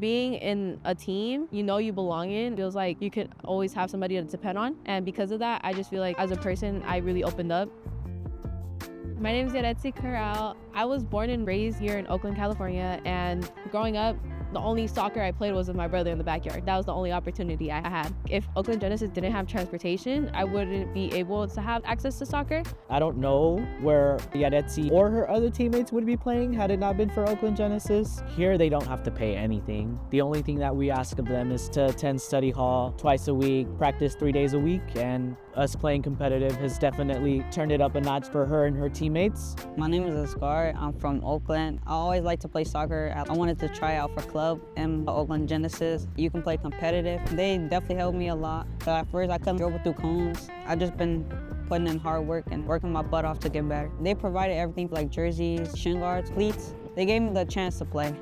being in a team you know you belong in feels like you could always have somebody to depend on. And because of that, I just feel like as a person, I really opened up. My name is Yaretzi. I was born and raised here in Oakland, California, and growing up, the only soccer I played was with my brother in the backyard. That was the only opportunity I had. If Oakland Genesis didn't have transportation, I wouldn't be able to have access to soccer. I don't know where Yaretzi or her other teammates would be playing had it not been for Oakland Genesis. Here, they don't have to pay anything. The only thing that we ask of them is to attend study hall twice a week, practice 3 days a week, and us playing competitive has definitely turned it up a notch for her and her teammates. My name is Askari. I'm from Oakland. I always like to play soccer. I wanted to try out for club in Oakland Genesis. You can play competitive. They definitely helped me a lot. So at first I couldn't dribble through cones. I just been putting in hard work and working my butt off to get better. They provided everything like jerseys, shin guards, cleats. They gave me the chance to play.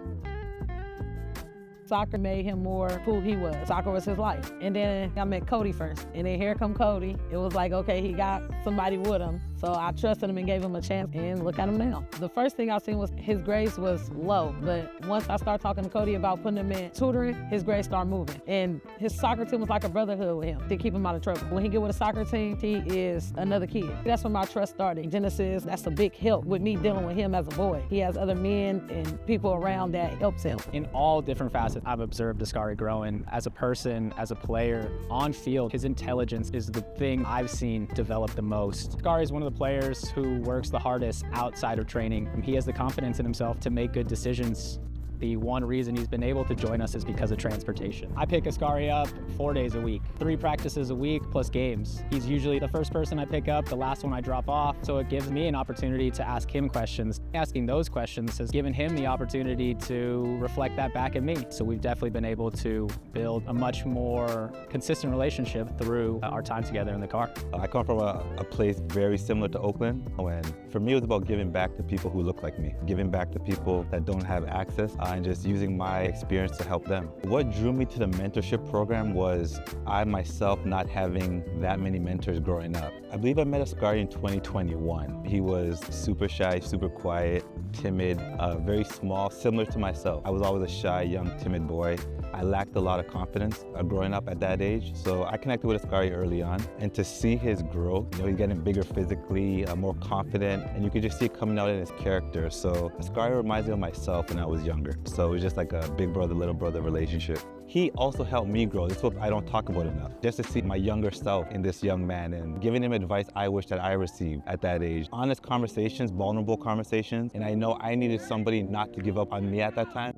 Soccer made him more who he was. Soccer was his life. And then I met Cody first. And then here come Cody. It was like, okay, he got somebody with him. So I trusted him and gave him a chance, and look at him now. The first thing I seen was his grades was low, but once I started talking to Cody about putting him in tutoring, his grades started moving. And his soccer team was like a brotherhood with him to keep him out of trouble. When he get with a soccer team, he is another kid. That's when my trust started. Genesis, that's a big help with me dealing with him as a boy. He has other men and people around that helps him. In all different facets, I've observed Askari growing as a person, as a player. On field, his intelligence is the thing I've seen develop the most. Askari is one of the players who works the hardest outside of training. He has the confidence in himself to make good decisions. The one reason he's been able to join us is because of transportation. I pick Askari up 4 days a week, 3 practices a week plus games. He's usually the first person I pick up, the last one I drop off, so it gives me an opportunity to ask him questions. Asking those questions has given him the opportunity to reflect that back at me. So we've definitely been able to build a much more consistent relationship through our time together in the car. I come from a place very similar to Oakland, and for me it was about giving back to people who look like me, giving back to people that don't have access. And just using my experience to help them. What drew me to the mentorship program was I myself not having that many mentors growing up. I believe I met Askari in 2021. He was super shy, super quiet, timid, very small, similar to myself. I was always a shy, young, timid boy. I lacked a lot of confidence growing up at that age, so I connected with Askari early on. And to see his growth, he's getting bigger physically, more confident, and you could just see it coming out in his character. So Askari reminds me of myself when I was younger. So it was just like a big brother, little brother relationship. He also helped me grow. This is what I don't talk about enough. Just to see my younger self in this young man and giving him advice I wish that I received at that age. Honest conversations, vulnerable conversations, and I know I needed somebody not to give up on me at that time.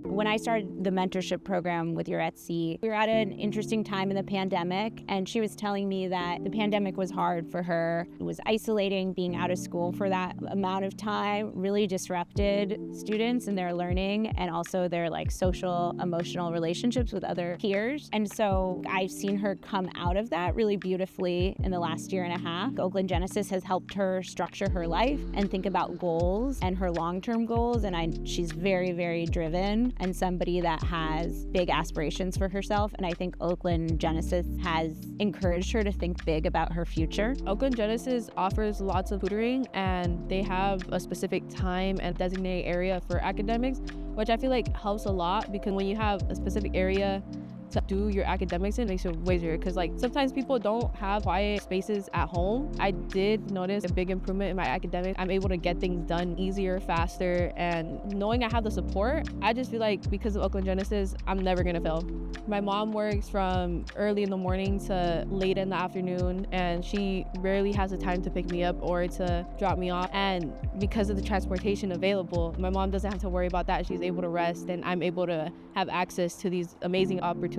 When I started the mentorship program with Yaretzi, we were at an interesting time in the pandemic, and she was telling me that the pandemic was hard for her. It was isolating. Being out of school for that amount of time really disrupted students and their learning and also their social, emotional relationships with other peers. And so I've seen her come out of that really beautifully in the last year and a half. Oakland Genesis has helped her structure her life and think about goals and her long-term goals, and she's very, very driven and somebody that has big aspirations for herself. And I think Oakland Genesis has encouraged her to think big about her future. Oakland Genesis offers lots of tutoring, and they have a specific time and designated area for academics, which I feel like helps a lot, because when you have a specific area to do your academics in, makes it way easier, because sometimes people don't have quiet spaces at home. I did notice a big improvement in my academics. I'm able to get things done easier, faster, and knowing I have the support, I just feel like because of Oakland Genesis, I'm never gonna fail. My mom works from early in the morning to late in the afternoon, and she rarely has the time to pick me up or to drop me off. And because of the transportation available, my mom doesn't have to worry about that. She's able to rest, and I'm able to have access to these amazing opportunities.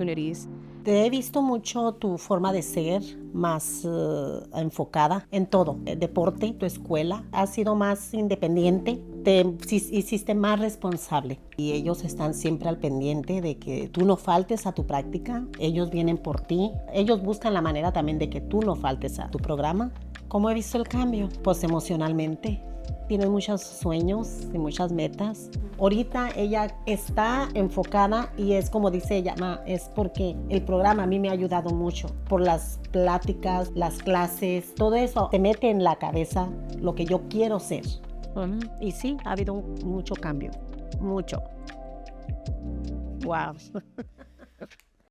Te he visto mucho tu forma de ser, más enfocada en todo. El deporte, tu escuela, has sido más independiente, te hiciste más responsable. Y ellos están siempre al pendiente de que tú no faltes a tu práctica. Ellos vienen por ti. Ellos buscan la manera también de que tú no faltes a tu programa. ¿Cómo he visto el cambio? Pues emocionalmente. Tiene muchos sueños y muchas metas. Ahorita ella está enfocada y es como dice ella, es porque el programa a mí me ha ayudado mucho por las pláticas, las clases, todo eso te mete en la cabeza lo que yo quiero ser. Y sí, ha habido mucho cambio, mucho. Wow.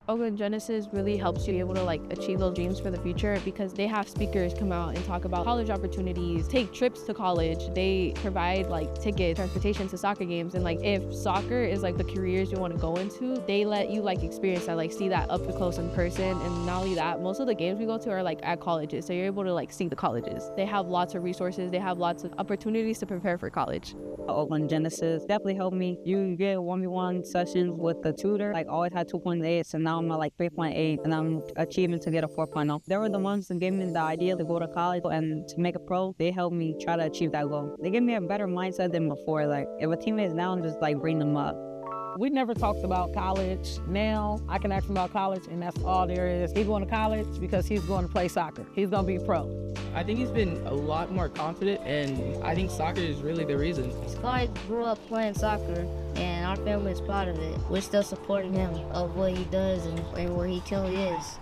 Oakland Genesis really helps you be able to achieve those dreams for the future because they have speakers come out and talk about college opportunities, take trips to college. They provide ticket, transportation to soccer games. And if soccer is the careers you want to go into, they let you experience that, see that up close in person. And not only that, most of the games we go to are at colleges. So you're able to see the colleges. They have lots of resources. They have lots of opportunities to prepare for college. Oakland Genesis definitely helped me. You get 1v1 sessions with the tutor. Always had 2.8, so now I'm at 3.8, and I'm achieving to get a 4.0. They were the ones that gave me the idea to go to college and to make a pro. They helped me try to achieve that goal. They gave me a better mindset than before. If a teammate is down, just bring them up. We never talked about college. Now I can ask him about college, and that's all there is. He's going to college because he's going to play soccer. He's going to be a pro. I think he's been a lot more confident, and I think soccer is really the reason. Askari grew up playing soccer, and our family is proud of it. We're still supporting him of what he does and where he truly is.